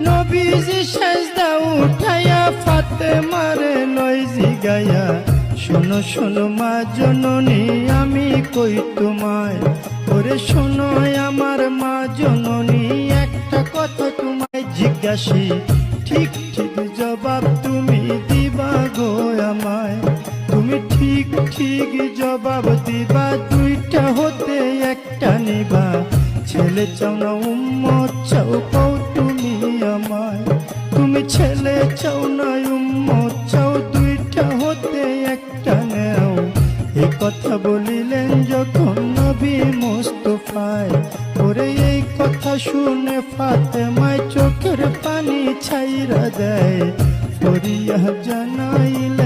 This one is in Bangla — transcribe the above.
নবীজি সেজদা উঠাইয়া ফাতেমার লয় জিগাইয়া, শোনো শোনো মা জননী আমি কই তোমায়, ওরে শোনো আমার মা জননী একটা কথা তোমায় জিজ্ঞাসি, ঠিক ঠিক জবাব তুমি দিবা গো আমায়, তুমি ঠিক ঠিক জবাব দিবা, দুইটা হতে একটা নিবা, ছেলে চাও না উম্মত চাও কও তুমি আমায়, তুমি ছেলে চাও না উম্মত চাও, দুইটা হতে একটা নেও। এ কথা বলিলেন যখন নবী মুস্তাফায়, ওরে এই কথা শুনে ফাতেমায় চোখের পানি ছাইরা দেয়, ফরিয়া জানাইল